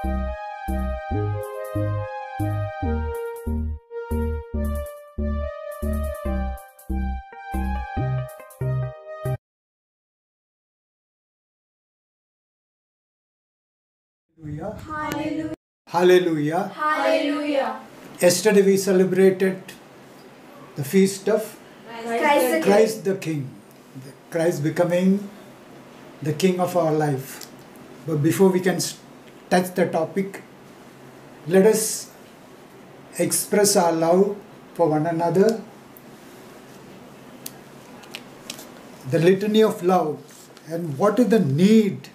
Hallelujah. Hallelujah. Hallelujah. Yesterday we celebrated the feast of Christ the King. Christ becoming the King of our life. But before we can touch the topic, let us express our love for one another. The litany of love, and what is the need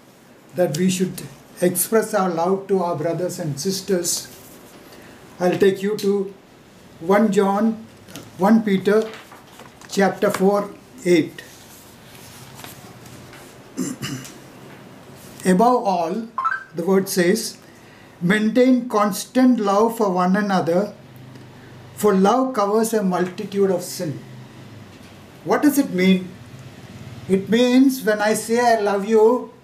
that we should express our love to our brothers and sisters. I'll take you to 1 Peter chapter 4:8. Above all, the word says, maintain constant love for one another, for love covers a multitude of sin. What does it mean? It means when I say I love you,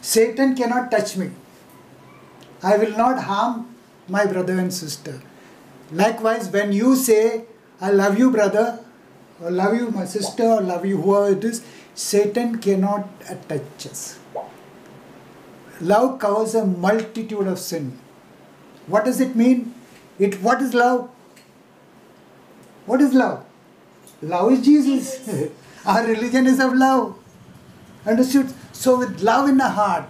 Satan cannot touch me. I will not harm my brother and sister. Likewise, when you say, I love you brother, or love you my sister, or love you whoever it is, Satan cannot touch us. Love covers a multitude of sin. What does it mean? What is love? What is love? Love is Jesus. Our religion is of love. Understood? So with love in our heart,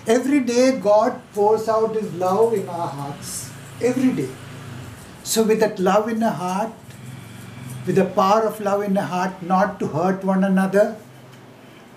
every day God pours out His love in our hearts. Every day. So with that love in our heart, with the power of love in our heart, not to hurt one another,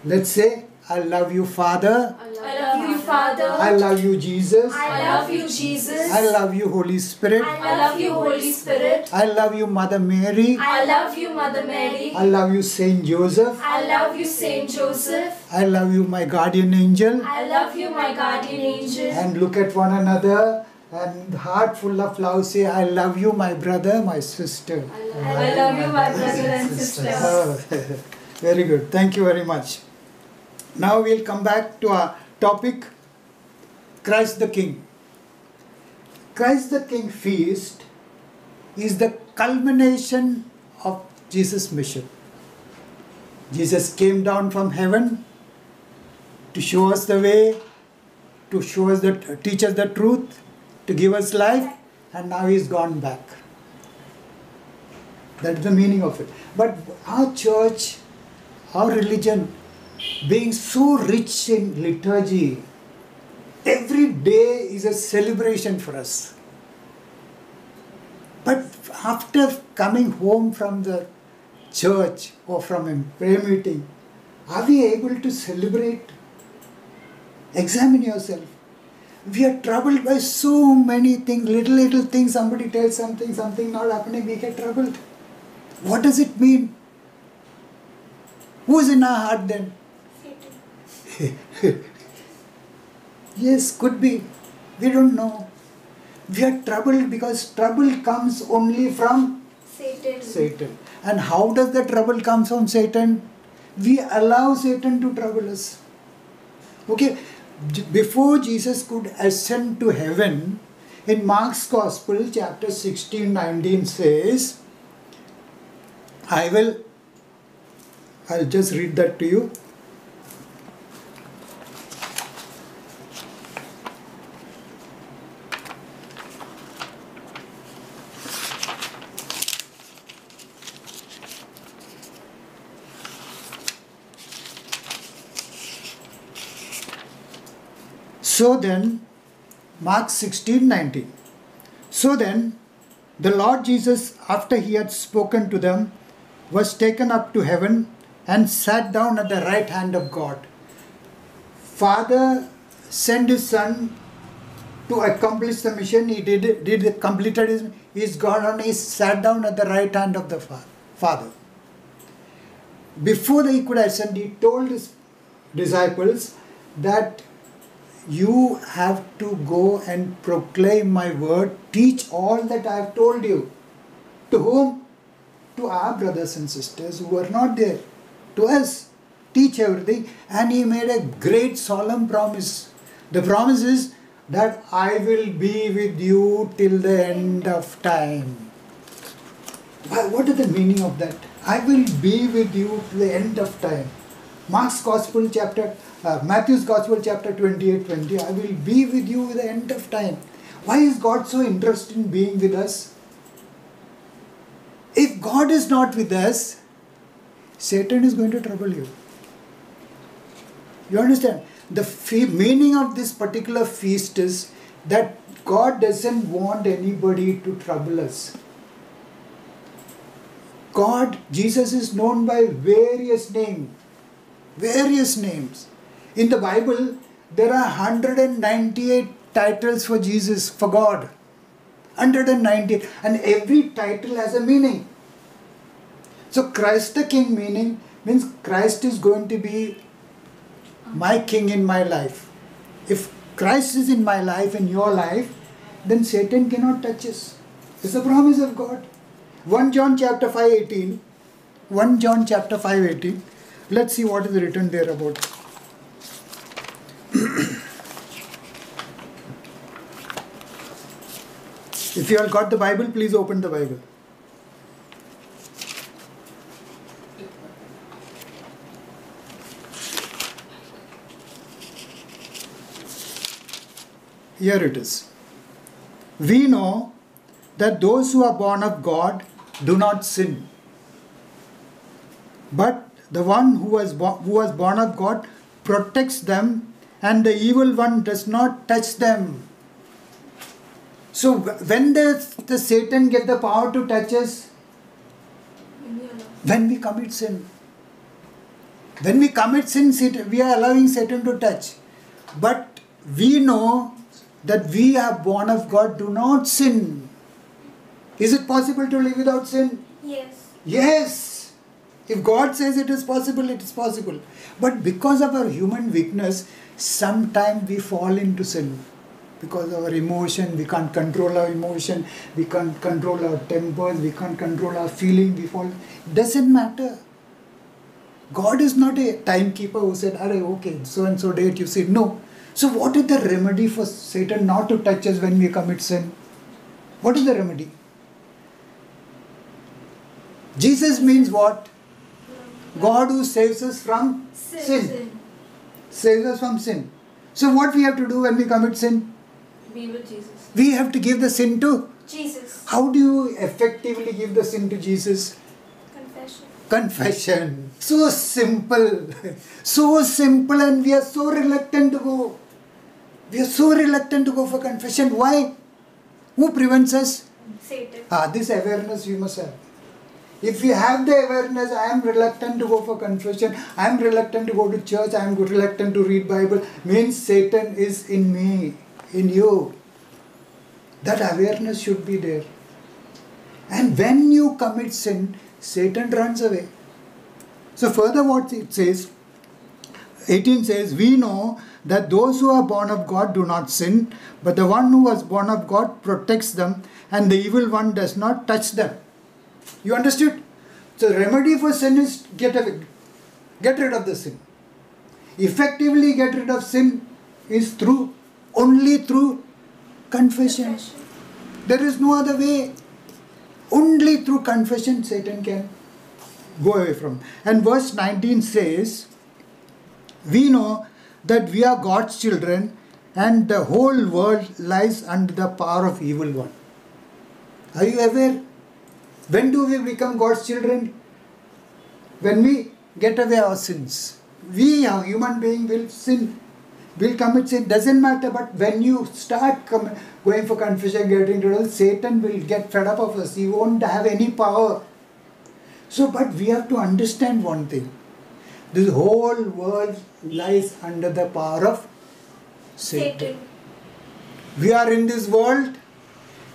let's say, I love you, Father. I love you, Father. I love you, Jesus. I love you, Jesus. I love you, Holy Spirit. I love you, Holy Spirit. I love you, Mother Mary. I love you, Mother Mary. I love you, Saint Joseph. I love you, Saint Joseph. I love you, my guardian angel. I love you, my guardian angel. And look at one another and heart full of love say, I love you, my brother, my sister. I love you, my brother and sister. Oh, very good. Thank you very much. Now we'll come back to our topic, Christ the King. Christ the King feast is the culmination of Jesus' mission. Jesus came down from heaven to show us the way, to show us teach us the truth, to give us life, and now He's gone back. That is the meaning of it. But our church, our religion, being so rich in liturgy, every day is a celebration for us. But after coming home from the church or from a prayer meeting, are we able to celebrate? Examine yourself. We are troubled by so many things, little things. Somebody tells something not happening, we get troubled. What does it mean? Who's in our heart then? Yes, could be. We don't know. We are troubled because trouble comes only from Satan. And how does the trouble come from Satan? We allow Satan to trouble us. Okay, before Jesus could ascend to heaven, in Mark's Gospel, chapter 16-19 says, I'll just read that to you. So then, Mark 16:19. So then, the Lord Jesus, after He had spoken to them, was taken up to heaven and sat down at the right hand of God. Father sent His Son to accomplish the mission. He completed His. He's gone on. He sat down at the right hand of the Father. Before He could ascend, He told His disciples that you have to go and proclaim my word, teach all that I have told you. To whom? To our brothers and sisters who are not there. To us. Teach everything. And He made a great solemn promise. The promise is that I will be with you till the end of time. What is the meaning of that? I will be with you till the end of time. Matthew's Gospel chapter 28:20. I will be with you till the end of time. Why is God so interested in being with us? If God is not with us, Satan is going to trouble you. You understand? The meaning of this particular feast is that God doesn't want anybody to trouble us. God, Jesus is known by various names. Various names. In the Bible, there are 198 titles for Jesus, for God. 198. And every title has a meaning. So Christ the King means Christ is going to be my king in my life. If Christ is in my life, in your life, then Satan cannot touch us. It's the promise of God. 1 John chapter 5:18. 1 John chapter 5:18. Let's see what is written there about. If you all got the Bible, please open the Bible. Here it is. We know that those who are born of God do not sin. But the one who was born of God protects them, and the evil one does not touch them. So when does the Satan get the power to touch us? When we commit sin. When we commit sin, we are allowing Satan to touch. But we know that we are born of God, do not sin. Is it possible to live without sin? Yes. Yes. If God says it is possible, it is possible. But because of our human weakness, sometimes we fall into sin. Because of our emotion, we can't control our emotion, we can't control our tempers, we can't control our feeling, we fall. It doesn't matter. God is not a timekeeper who said, okay, so and so date you said no. So what is the remedy for Satan not to touch us when we commit sin? What is the remedy? Jesus means what? God who saves us from sin. Saves us from sin. So what we have to do when we commit sin? Be with Jesus. We have to give the sin to Jesus. How do you effectively give the sin to Jesus? Confession. Confession. So simple. So simple, and we are so reluctant to go. We are so reluctant to go for confession. Why? Who prevents us? Satan. This awareness we must have. If we have the awareness, I am reluctant to go for confession, I am reluctant to go to church, I am reluctant to read Bible, means Satan is in me, in you. That awareness should be there. And when you commit sin, Satan runs away. So further what it says, 18 says, we know that those who are born of God do not sin, but the one who was born of God protects them, and the evil one does not touch them. You understood? So the remedy for sin is get rid of the sin. Effectively get rid of sin is only through confession. There is no other way. Only through confession Satan can go away from. And verse 19 says, we know that we are God's children, and the whole world lies under the power of evil one. Are you aware? When do we become God's children? When we get away our sins. We, a human being, will sin, will commit sin. Doesn't matter, but when you start going for confession, getting rid of, Satan will get fed up of us. He won't have any power. So, but we have to understand one thing. This whole world lies under the power of Satan. We are in this world.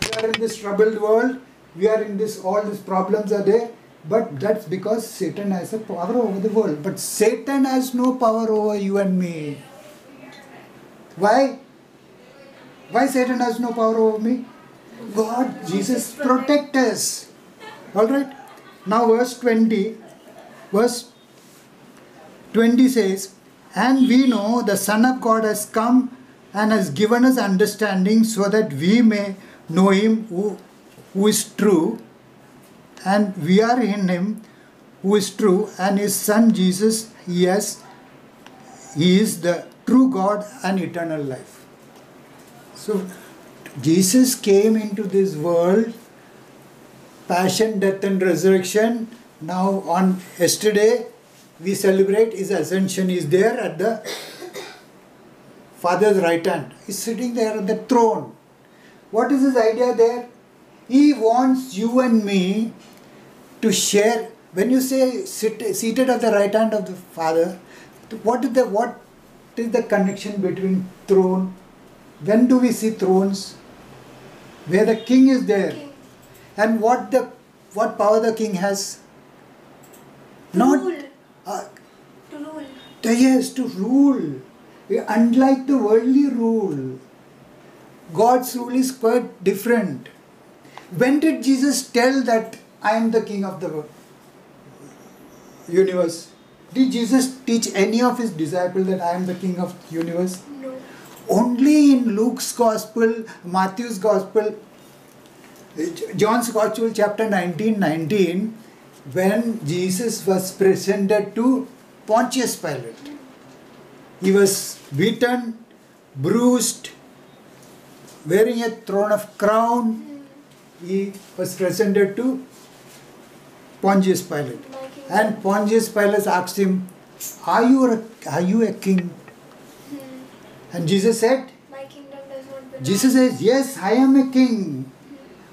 We are in this troubled world. We are in this, all these problems are there. But that's because Satan has a power over the world. But Satan has no power over you and me. Why? Why Satan has no power over me? God, Jesus protect us. Alright? Now verse 20 says, and we know the Son of God has come and has given us understanding so that we may know him who is true, and we are in him who is true, and his son Jesus, he is the true God and eternal life. So Jesus came into this world, passion, death and resurrection. Now on yesterday we celebrate his ascension. He is there at the Father's right hand. He is sitting there on the throne. What is his idea there? He wants you and me to share. When you say seated at the right hand of the Father, what is the connection between throne? When do we see thrones? Where the king is there. King. And what power the king has? To Not rule. To rule. yes, to rule. Unlike the worldly rule, God's rule is quite different. When did Jesus tell that I am the king of the universe? Did Jesus teach any of his disciples that I am the king of the universe? No. Only in Luke's Gospel, Matthew's Gospel, John's Gospel, chapter 19, when Jesus was presented to Pontius Pilate. He was beaten, bruised, wearing a crown. He was presented to Pontius Pilate. And Pontius Pilate asked him, Are you a king? And Jesus said, My kingdom does not belong. Jesus says, yes, I am a king.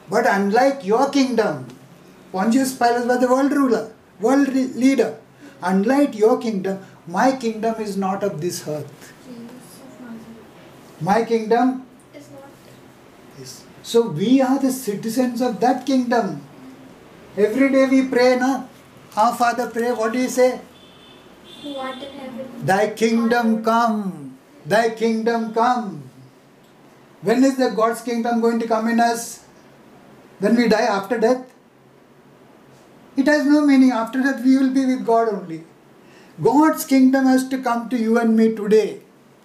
But unlike your kingdom, Pontius Pilate was the world ruler, world leader. Unlike your kingdom, my kingdom is not of this earth. My kingdom Is not. is. So we are the citizens of that kingdom. Every day we pray, na? Our Father pray, what do you say? Who art in heaven. Thy kingdom come. Thy kingdom come. When is the God's kingdom going to come in us? When we die after death? It has no meaning. After that we will be with God only. God's kingdom has to come to you and me today,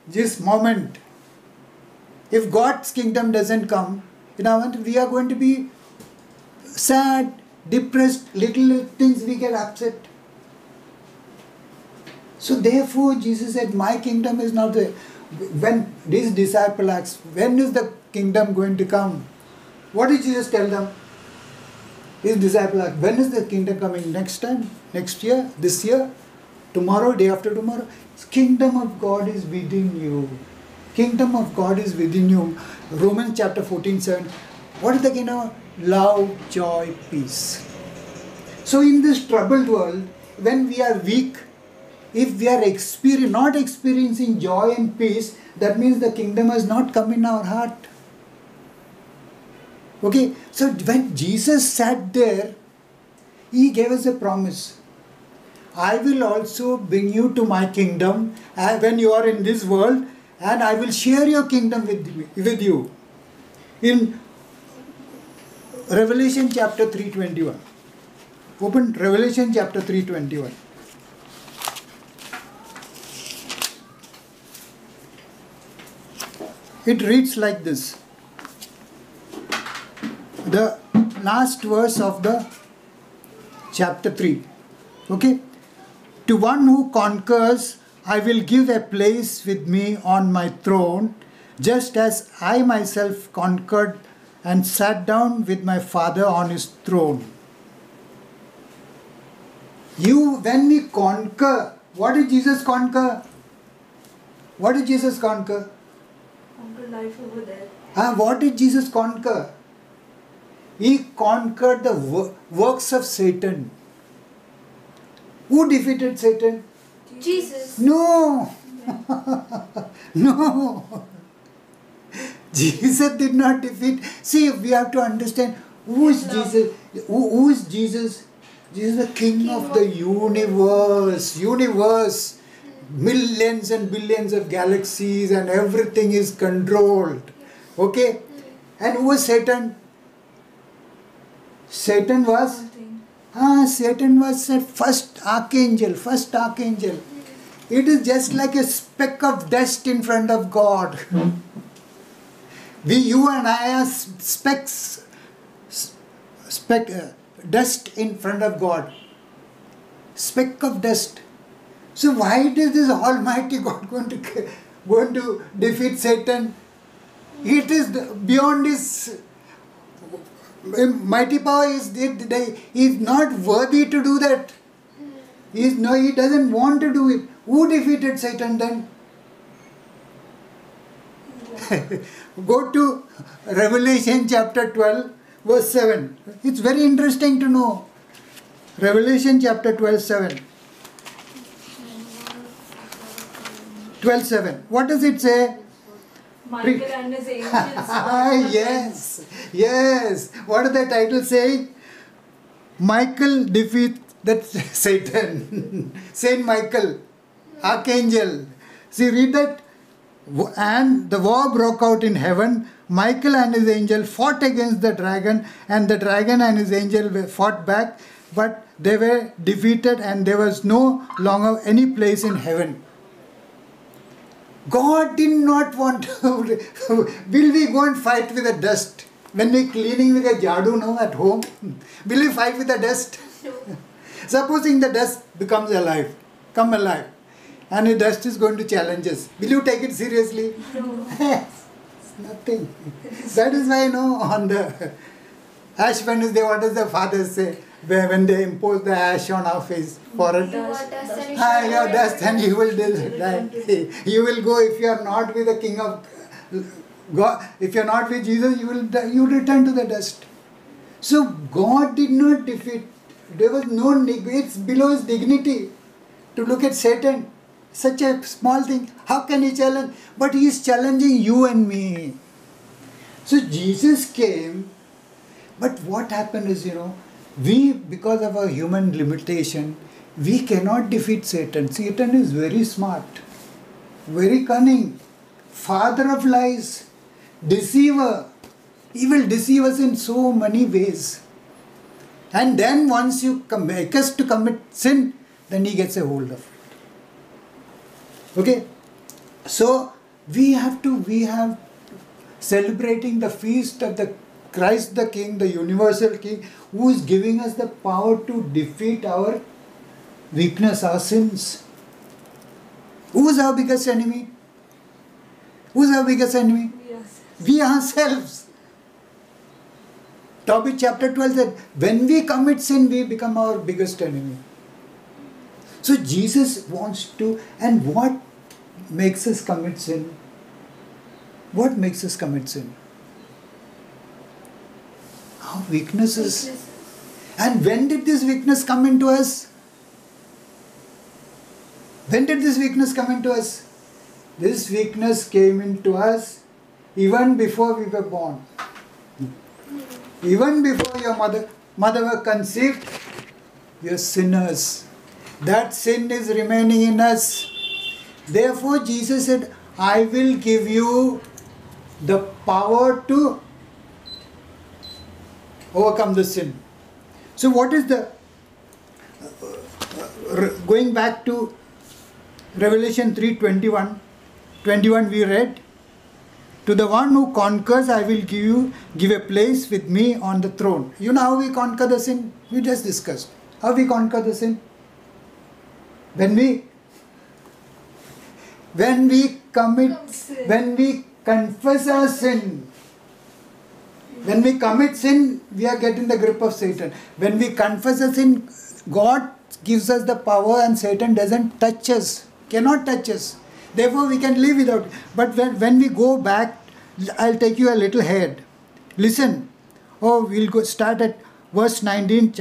this moment. If God's kingdom doesn't come, we are going to be sad, depressed, little things we get upset. So therefore Jesus said, my kingdom is not there. When this disciple asks, when is the kingdom going to come? What did Jesus tell them? His disciple asked, when is the kingdom coming? Next time? Next year? This year? Tomorrow? Day after tomorrow? Kingdom of God is within you. Kingdom of God is within you. Romans chapter 14:7. What is the kingdom? Love, joy, peace. So in this troubled world, when we are weak, if we are not experiencing joy and peace, that means the kingdom has not come in our heart. Okay, so when Jesus sat there, he gave us a promise. I will also bring you to my kingdom when you are in this world, and I will share your kingdom with you. In Revelation chapter 3:21. Open Revelation chapter 3:21. It reads like this. The last verse of the chapter 3. Okay? To one who conquers, I will give a place with me on my throne, just as I myself conquered and sat down with my Father on his throne. When we conquer, what did Jesus conquer? What did Jesus conquer? Conquer life over there. What did Jesus conquer? He conquered the works of Satan. Who defeated Satan? Jesus. No. No. Jesus did not defeat. See, we have to understand who is Jesus. Who is Jesus? Jesus is the King of the universe. Universe. Millions and billions of galaxies and everything is controlled. Okay? And who was Satan? Satan was the first archangel. It is just like a speck of dust in front of God. You and I are dust in front of God. Speck of dust. So why is this Almighty God going to defeat Satan? It is beyond his mighty power. He is not worthy to do that. He doesn't want to do it. Who defeated Satan then? Go to Revelation chapter 12, verse 7. It's very interesting to know. Revelation chapter 12, 7. 12:7. What does it say? Michael and his angels. Yes. What does the title say? Michael defeats that Satan. Saint Michael, Archangel. See, read that. And the war broke out in heaven. Michael and his angel fought against the dragon, and the dragon and his angel fought back, but they were defeated, and there was no longer any place in heaven. God did not want to. Will we go and fight with the dust? When we're cleaning with a jadu now at home, will we fight with the dust? No. Supposing the dust becomes alive, come alive, and the dust is going to challenge us. Will you take it seriously? No. It's nothing. That is why, on the Ash Wednesday, what does the father say? When they impose the ash on our face, forehead. Dust, and you will you will go. If you are not with the King of God, if you are not with Jesus, you return to the dust. So God did not defeat. There was no, it's below his dignity to look at Satan. Such a small thing. How can he challenge? But he is challenging you and me. So Jesus came, but what happened is, we, because of our human limitation, we cannot defeat Satan. Satan is very smart, very cunning, father of lies, deceiver. He will deceive us in so many ways. And then once you make us to commit sin, then he gets a hold of it. Okay? So we have celebrating the feast of the Christ the King, the universal King, who is giving us the power to defeat our weakness, our sins. Who is our biggest enemy? Who is our biggest enemy? Yes. We ourselves. Tobit chapter 12 said, when we commit sin, we become our biggest enemy. So Jesus wants to, and what makes us commit sin? What makes us commit sin? Our weaknesses. And when did this weakness come into us? When did this weakness come into us? This weakness came into us even before we were born. Even before your mother were conceived, we are sinners. That sin is remaining in us. Therefore Jesus said, I will give you the power to overcome the sin. So what is the, going back to Revelation 3:21, 21 we read, to the one who conquers I will give a place with me on the throne. You know how we conquer the sin? We just discussed. How we conquer the sin? When we confess our sin. When we commit sin, we are getting the grip of Satan. When we confess a sin, God gives us the power and Satan doesn't touch us, cannot touch us. Therefore, we can live without it. But when we go back, I'll take you a little ahead. Listen. We'll start at verse 19,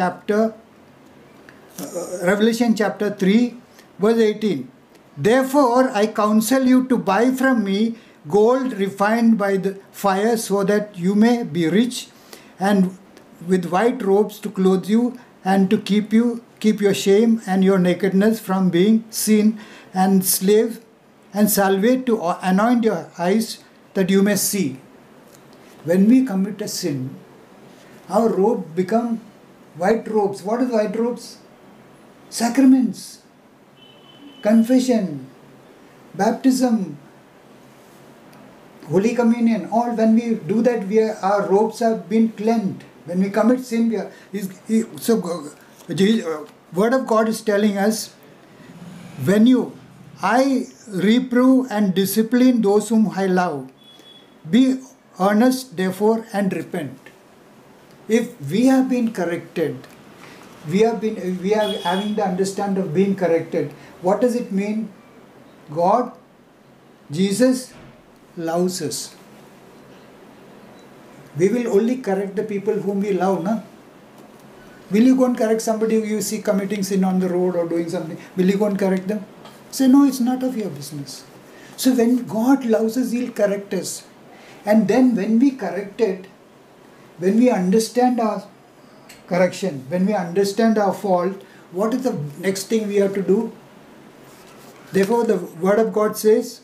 Revelation chapter 3, verse 18. Therefore, I counsel you to buy from me gold refined by the fire, so that you may be rich, and with white robes to clothe you, and to keep your shame and your nakedness from being seen, and salve to anoint your eyes, that you may see. When we commit a sin, our robe become white robes. What is white robes? Sacraments. confession, baptism, Holy Communion, all when we do that, our robes have been cleansed. When we commit sin, Word of God is telling us, I reprove and discipline those whom I love. Be earnest, therefore, and repent. If we have been corrected, we are having the understanding of being corrected. What does it mean? God, Jesus, loves us. We will only correct the people whom we love, na? Will you go and correct somebody who you see committing sin on the road or doing something? Will you go and correct them? Say, no, it's not of your business. So when God loves us, He'll correct us. And then when we correct it, when we understand our correction, when we understand our fault, what is the next thing we have to do? Therefore, the Word of God says,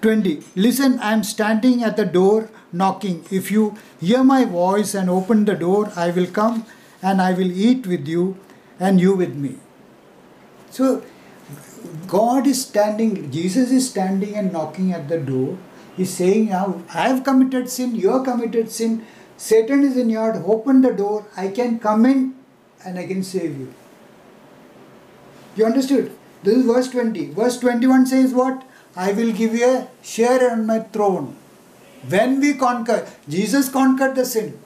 20. Listen, I am standing at the door knocking. If you hear my voice and open the door, I will come and I will eat with you and you with me. So, God is standing, Jesus is standing and knocking at the door. He's saying, now, I have committed sin, you have committed sin, Satan is in your heart, open the door, I can come in and I can save you. You understood? This is verse 20. Verse 21 says what? I will give you a share on my throne. When we conquer, Jesus conquered the sin,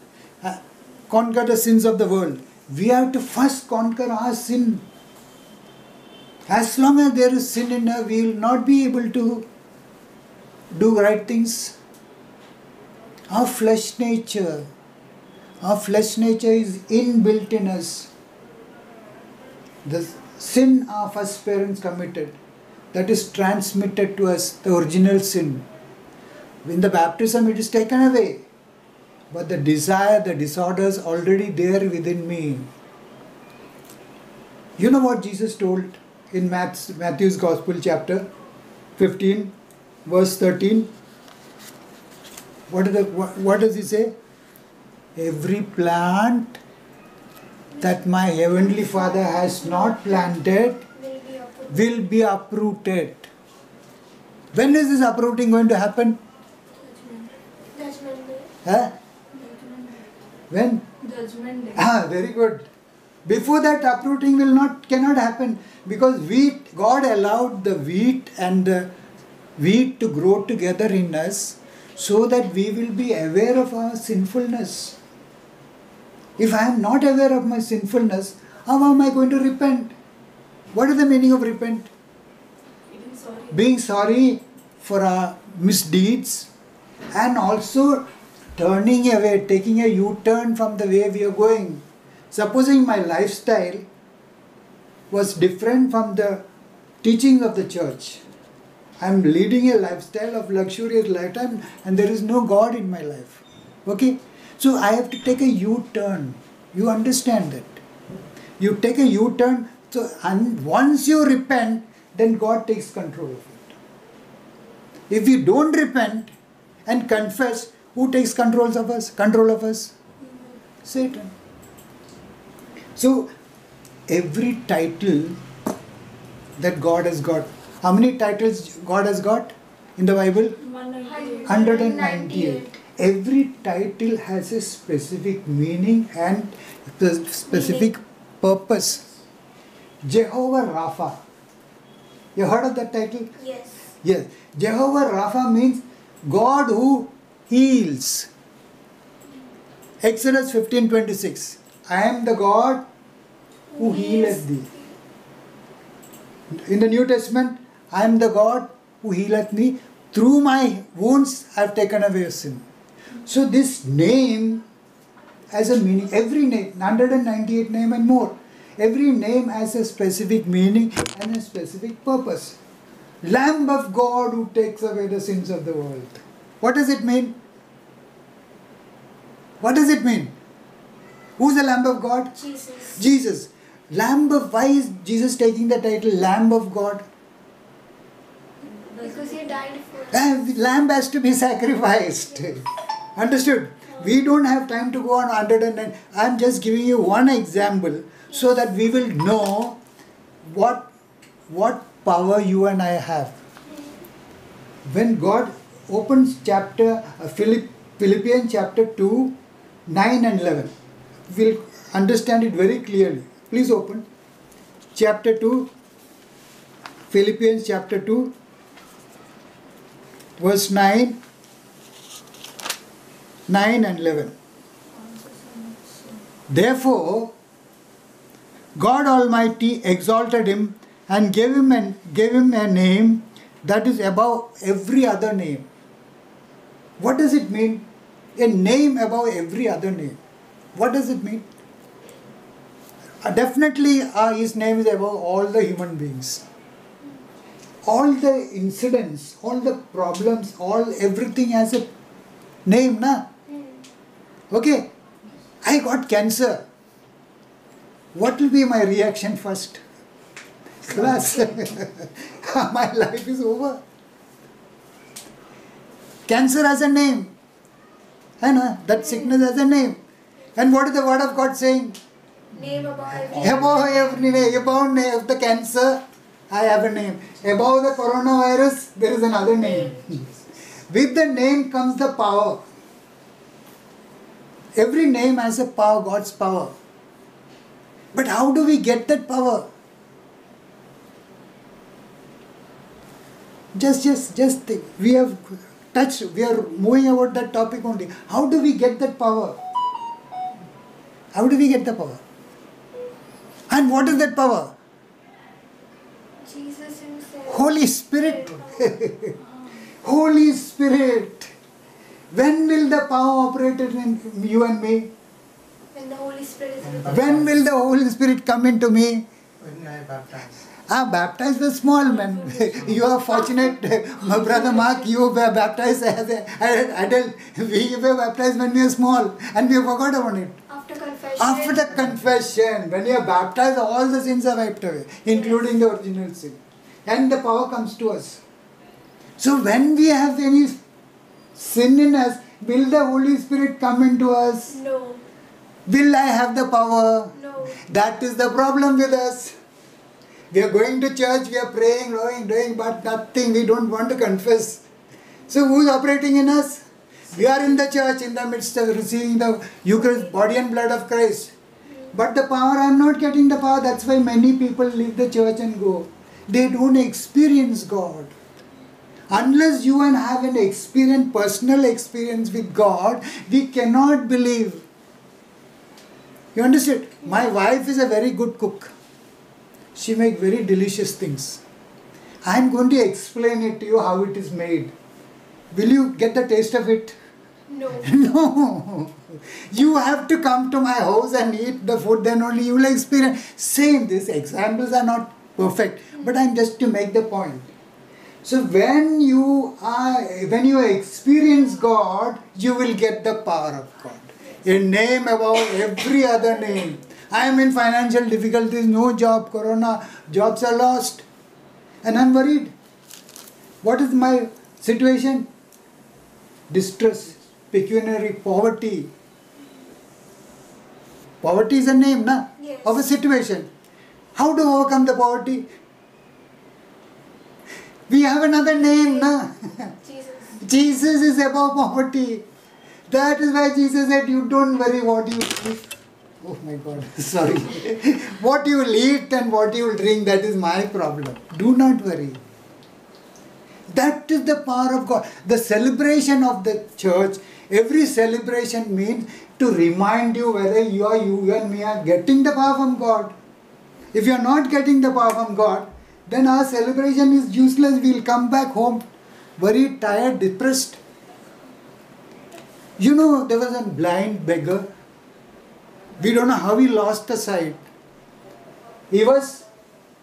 conquered the sins of the world. We have to first conquer our sin. As long as there is sin in us, we will not be able to do right things. Our flesh nature is inbuilt in us. The sin our first parents committed, that is transmitted to us, the original sin. In the baptism it is taken away. But the desire, the disorder is already there within me. You know what Jesus told in Matthew's Gospel chapter 15 verse 13? What does he say? Every plant that my heavenly Father has not planted will be uprooted. When is this uprooting going to happen? Judgment Day. Huh? When? Judgment Day. Very good. Before that, uprooting cannot happen, because God allowed the wheat and the wheat to grow together in us so that we will be aware of our sinfulness. If I am not aware of my sinfulness, how am I going to repent? What is the meaning of repent? Being sorry for our misdeeds and also turning away, taking a U-turn from the way we are going. Supposing my lifestyle was different from the teachings of the church. I am leading a lifestyle of luxurious lifetime and there is no God in my life. Okay? So I have to take a U-turn. You understand that? You take a U-turn, and once you repent, then God takes control of it. If we don't repent and confess, who takes control of us? Satan. So every title that God has got, how many titles God has got in the Bible? 198. Every title has a specific meaning and specific purpose. Jehovah Rapha. You heard of that title? Yes. Yes. Jehovah Rapha means God who heals. Exodus 15:26. I am the God who healeth thee. In the New Testament, I am the God who healeth me. Through my wounds I have taken away sin. So this name has a meaning. Every name, 198 name and more. Every name has a specific meaning and a specific purpose. Lamb of God who takes away the sins of the world. What does it mean? What does it mean? Who's the Lamb of God? Jesus. Jesus. Why is Jesus taking the title Lamb of God? Because he died for us. Lamb has to be sacrificed. Understood? We don't have time to go on 109. I am just giving you one example so that we will know what power you and I have. When God opens Philippians chapter 2, 9 and 11, we'll understand it very clearly. Please open chapter 2, Philippians chapter 2, verse 9 and 11. Therefore, God Almighty exalted him and gave him a name that is above every other name. What does it mean? A name above every other name. What does it mean? Definitely his name is above all the human beings. All the incidents, all the problems, everything has a name, na? Okay, I got cancer. What will be my reaction first? Class, my life is over. Cancer has a name. That sickness has a name. And what is the word of God saying? Name above every Above every name, above the cancer, I have a name. Above the coronavirus, there is another name. With the name comes the power. Every name has a power, God's power. But how do we get that power? Just think. We are moving about that topic only. How do we get that power? How do we get the power? And what is that power? Jesus himself. Holy Spirit. Holy Spirit. When will the power operate in you and me? When the Holy Spirit is with us. When will the Holy Spirit come into me? When I baptize. Baptized the small man. You are fortunate, my brother Mark, you were baptized as an adult. We were baptized when we were small and we forgot about it. After confession. After the confession, when you are baptized, all the sins are wiped away, including the original sin. And the power comes to us. So when we have any sin in us, will the Holy Spirit come into us? No. Will I have the power? No. That is the problem with us. We are going to church, we are praying, doing, but nothing. We don't want to confess. So who is operating in us? We are in the church, in the midst of receiving the Eucharist, body and blood of Christ. But the power, I am not getting the power. That's why many people leave the church and go. They don't experience God. Unless you and have an experience, personal experience with God, we cannot believe. You understand? My wife is a very good cook. She makes very delicious things. I am going to explain it to you how it is made. Will you get the taste of it? No. No. You have to come to my house and eat the food, then only you will experience. Same, these examples are not perfect, but I am just to make the point. So when you experience God, you will get the power of God. A name above every other name. I am in financial difficulties, no job, corona, jobs are lost. And I am worried. What is my situation? Distress, pecuniary poverty. Poverty is a name, na? Yes. Of a situation. How to overcome the poverty? We have another name, na? Jesus. Jesus is above poverty. That is why Jesus said, you don't worry what you eat. Oh my God, sorry. What you will eat and what you will drink, that is my problem. Do not worry. That is the power of God. The celebration of the church, every celebration means to remind you whether you and me are getting the power from God. If you are not getting the power from God, then our celebration is useless. We will come back home very tired, depressed. You know, there was a blind beggar. We don't know how he lost the sight. He was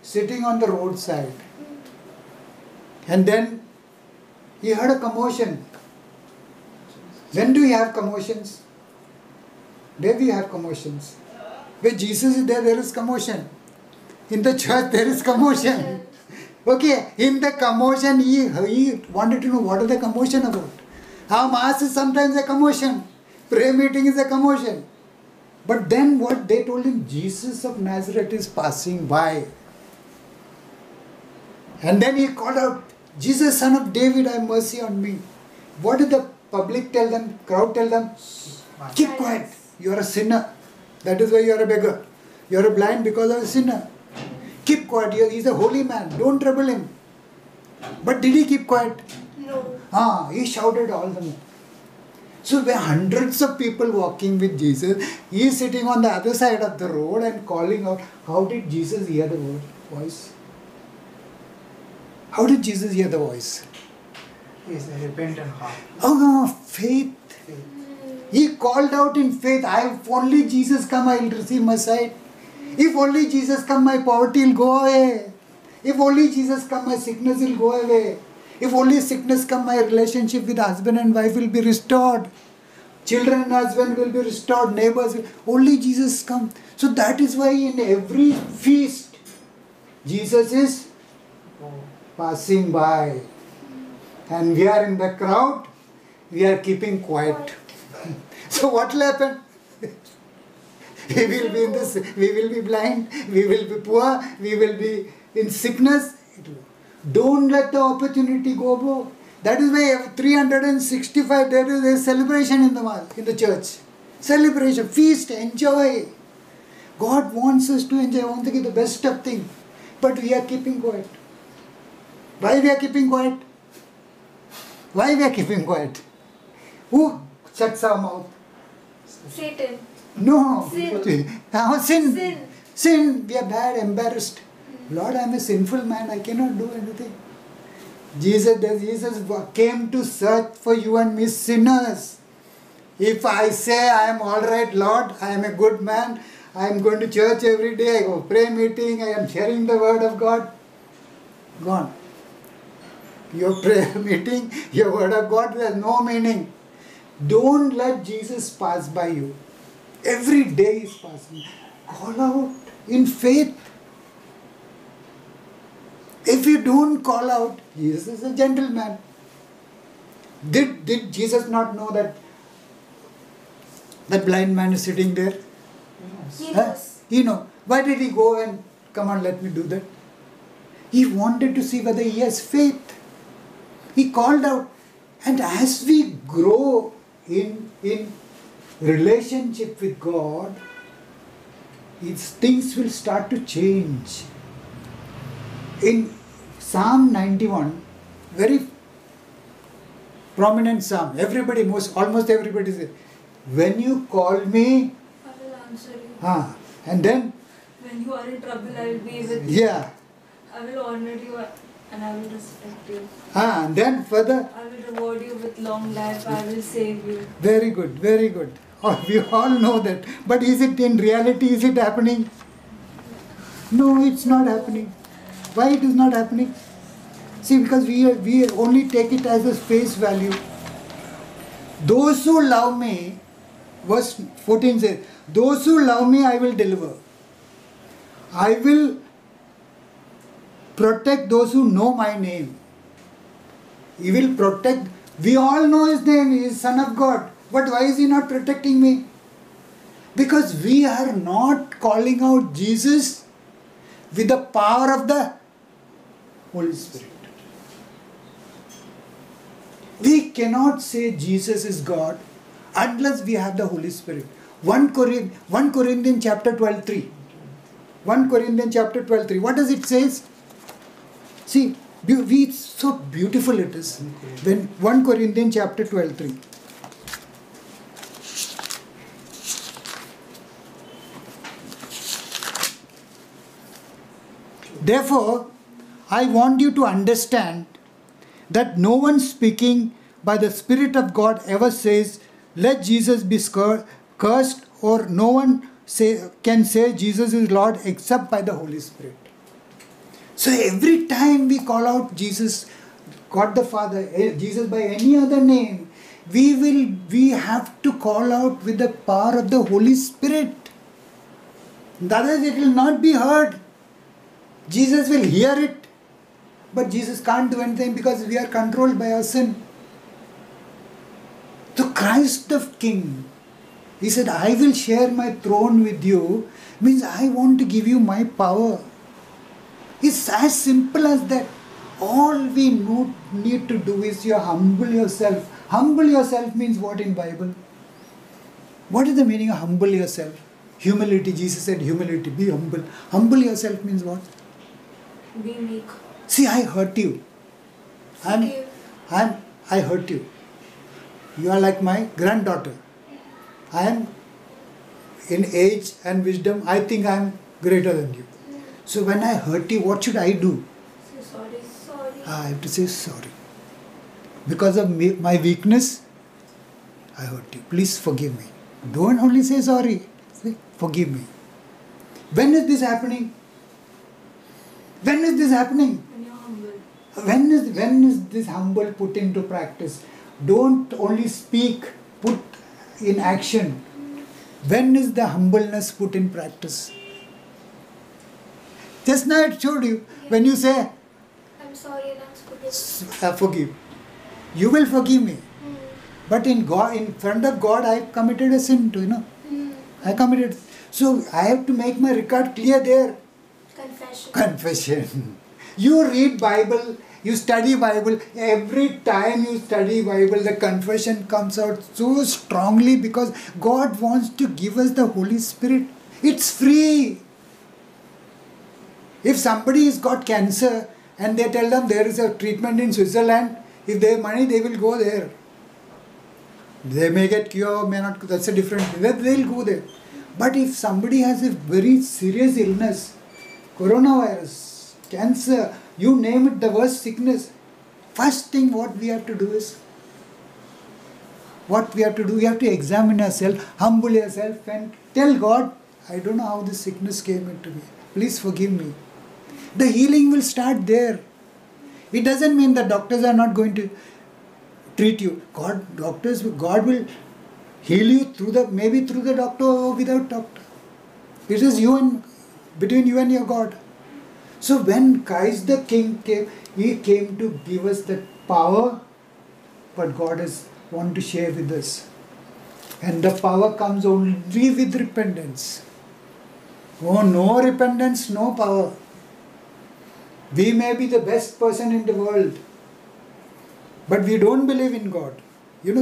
sitting on the roadside. And then he heard a commotion. When do we have commotions? Where we have commotions? Where Jesus is there, there is commotion. In the church, there is commotion. Okay, in the commotion, he wanted to know what is the commotion about. Our mass is sometimes a commotion. Prayer meeting is a commotion. But then what they told him, Jesus of Nazareth is passing by. And then he called out, Jesus, son of David, have mercy on me. What did the public tell them? Crowd tell them? Keep quiet. You are a sinner. That is why you are a beggar. You are a blind because of a sinner. Keep quiet. He is a holy man. Don't trouble him. But did he keep quiet? No. He shouted all the more. So there are hundreds of people walking with Jesus. He is sitting on the other side of the road and calling out. How did Jesus hear the voice? How did Jesus hear the voice? He is a repentant heart. Oh no, faith. He called out in faith. If only Jesus come, I will receive my sight. If only Jesus come, my poverty will go away. If only Jesus come, my sickness will go away. If only sickness come, my relationship with husband and wife will be restored. Children and husband will be restored. Neighbors will. Only Jesus come. So that is why in every feast, Jesus is passing by. And we are in the crowd. We are keeping quiet. So what will happen? We will be in this. We will be blind. We will be poor. We will be in sickness. Don't let the opportunity go, bro. That is why 365 there is a celebration in the church. Celebration, feast, enjoy. God wants us to enjoy. I want to get the best of things. But we are keeping quiet. Why we are keeping quiet? Why we are keeping quiet? Who shuts our mouth? Satan. No. Sin. Sin. Sin. We are bad, embarrassed. Lord, I am a sinful man. I cannot do anything. Jesus came to search for you and me sinners. If I say I am all right, Lord, I am a good man, I am going to church every day, I go prayer meeting, I am sharing the word of God, gone. Your prayer meeting, your word of God has no meaning. Don't let Jesus pass by you. Every day is passing. Call out in faith. If you don't call out, Jesus is a gentleman. Did Jesus not know that that blind man is sitting there? He knows. He know. Why did he go and come on, let me do that? He wanted to see whether he has faith. He called out. And as we grow in relationship with God, things will start to change. In Psalm 91, very prominent psalm, almost everybody says, when you call me, I will answer you. and then, When you are in trouble, I will be with you. yeah, I will honor you and I will respect you. and then further, I will reward you with long life. I will save you. very good, very good. Oh, we all know that. But is it in reality, is it happening? No, it's not happening. Why it is not happening? See, because we only take it as a face value. Those who love me, verse 14 says, those who love me I will deliver. I will protect those who know my name. He will protect. We all know his name. He is Son of God. But why is he not protecting me? Because we are not calling out Jesus with the power of the Holy Spirit. We cannot say Jesus is God unless we have the Holy Spirit. 1 Corinthians chapter 12:3. 1 Corinthians chapter 12:3. What does it say? See, so beautiful it is. When 1 Corinthians chapter 12:3. Therefore, I want you to understand that no one speaking by the Spirit of God ever says, let Jesus be cursed, or no one can say Jesus is Lord except by the Holy Spirit. So every time we call out Jesus, God the Father, Jesus by any other name, we have to call out with the power of the Holy Spirit. Otherwise it will not be heard. Jesus will hear it, but Jesus can't do anything because we are controlled by our sin. So Christ the King, he said, I will share my throne with you, means I want to give you my power. It's as simple as that. All we need to do is you humble yourself. Humble yourself means what in Bible? What is the meaning of humble yourself? Humility. Jesus said humility. Be humble. Humble yourself means what? Be meek. See, I hurt you. Forgive. I hurt you. You are like my granddaughter. I am in age and wisdom. I think I am greater than you. So when I hurt you, what should I do? Say sorry. Sorry. I have to say sorry. Because of my weakness, I hurt you. Please forgive me. Don't only say sorry. Say, forgive me. When is this happening? When is this happening? When you're humble. When is this humble put into practice? Don't only speak, put in action. When is the humbleness put in practice? Just now I showed you. When you say, I'm sorry and I'm forgiven. forgive, you will forgive me. But in front of God, I have committed a sin too, I committed. So I have to make my record clear there. Confession. Confession. You read Bible, you study Bible. Every time you study Bible, the confession comes out so strongly because God wants to give us the Holy Spirit. It's free. If somebody has got cancer and they tell them there is a treatment in Switzerland, if they have money, they will go there. They may get cure, may not. That's a different thing. They'll go there. But if somebody has a very serious illness, coronavirus, cancer, you name it, the worst sickness, first thing what we have to do is, we have to examine ourselves, humble yourself and tell God, I don't know how this sickness came into me. Please forgive me. The healing will start there. It doesn't mean that doctors are not going to treat you. God will heal you maybe through the doctor or without doctor. It is between you and your God. So when Christ the King came, He came to give us that power, but God has wanted to share with us. And the power comes only with repentance. Oh, no repentance, no power. We may be the best person in the world, but we don't believe in God.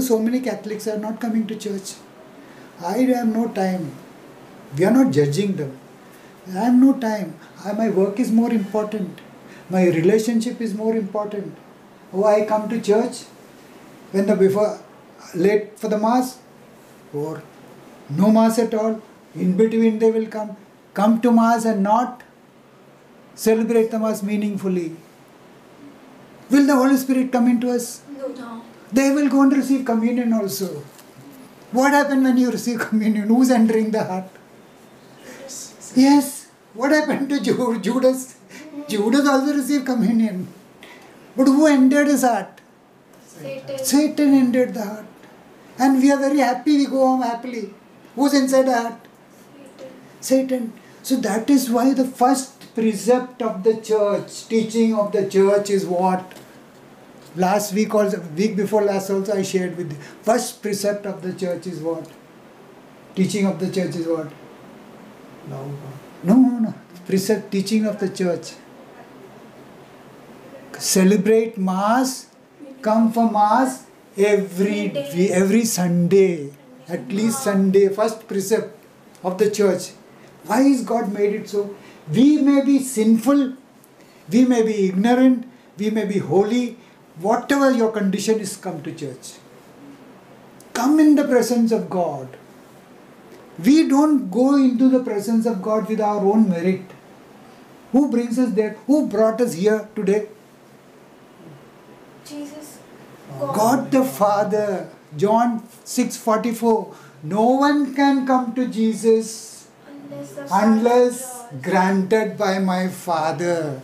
So many Catholics are not coming to church. I have no time. We are not judging them. I have no time. My work is more important. My relationship is more important. Oh, I come to church when late for the Mass, or no Mass at all. In between they will come to Mass and not celebrate the Mass meaningfully. Will the Holy Spirit come into us? No. They will go and receive communion also. What happened when you receive communion? Who's entering the heart? Yes. What happened to Judas? Judas also received communion. But who entered his heart? Satan entered the heart. And we are very happy, we go home happily. Who's inside the heart? Satan. So that is why the first precept of the church, teaching of the church is what? Last week also, week before last also I shared with you. First precept of the church is what? Teaching of the church is what? No. Precept, teaching of the church. Celebrate Mass, come for Mass every Sunday. At least Sunday, first precept of the church. Why is God made it so? We may be sinful, we may be ignorant, we may be holy. Whatever your condition is, come to church. Come in the presence of God. We don't go into the presence of God with our own merit. Who brings us there? Who brought us here today? Jesus. God the Father. John 6:44. No one can come to Jesus unless granted by my Father.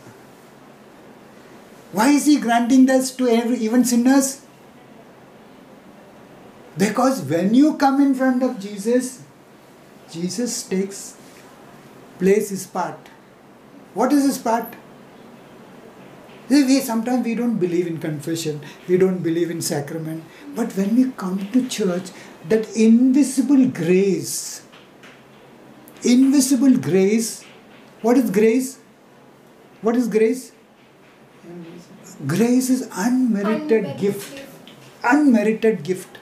Why is He granting this to even sinners? Because when you come in front of Jesus, Jesus plays His part. What is His part? Sometimes we don't believe in confession, we don't believe in sacrament. But when we come to church, that invisible grace, what is grace? What is grace? Grace is unmerited gift. Unmerited gift.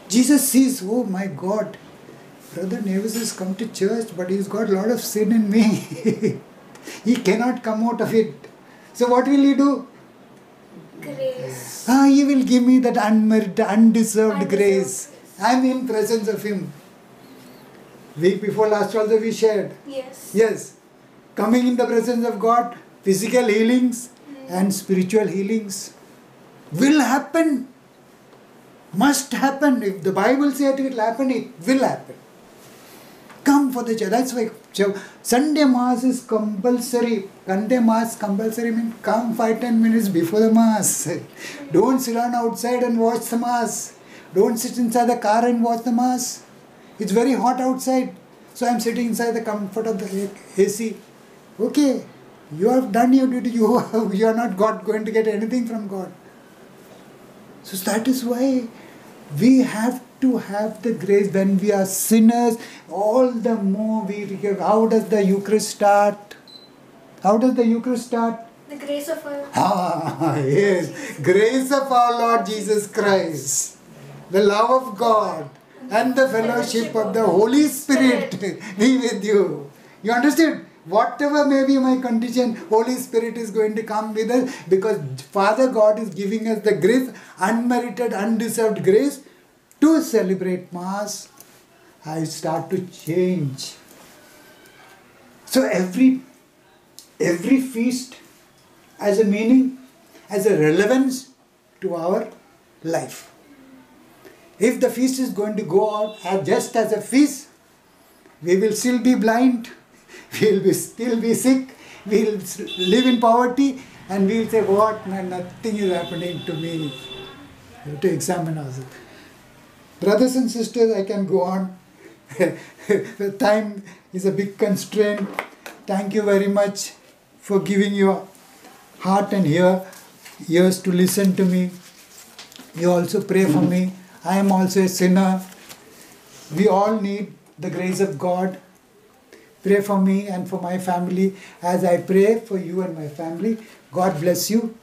Jesus sees, oh my God, Brother Nevis has come to church, but he's got a lot of sin in me. He cannot come out of it. So what will he do? Grace. He will give me that unmerited, undeserved grace. I'm in presence of him. Week before last also we shared. Yes. Yes. Coming in the presence of God, physical healings and spiritual healings will happen. Must happen. If the Bible says it will happen, it will happen. Come for the church. That's why Sunday Mass is compulsory. Sunday Mass compulsory means come 5-10 minutes before the Mass. Don't sit down outside and watch the Mass. Don't sit inside the car and watch the Mass. It's very hot outside. So I'm sitting inside the comfort of the AC. Okay, you have done your duty. You are not going to get anything from God. So that is why we have to have the grace when we are sinners. All the more we give. How does the Eucharist start? How does the Eucharist start? The grace of our Yes. Grace of our Lord Jesus Christ, the love of God, and the fellowship of the Holy Spirit be with you. You understand? Whatever may be my condition, Holy Spirit is going to come with us because Father God is giving us the grace, unmerited, undeserved grace to celebrate Mass. I start to change. So every feast has a meaning, has a relevance to our life. If the feast is going to go on just as a feast, we will still be blind. We will still be sick, we will live in poverty, and we will say, what, man, nothing is happening to me. We have to examine ourselves. Brothers and sisters, I can go on. The time is a big constraint. Thank you very much for giving your heart and ears to listen to me. You also pray for me. I am also a sinner. We all need the grace of God. Pray for me and for my family as I pray for you and my family. God bless you.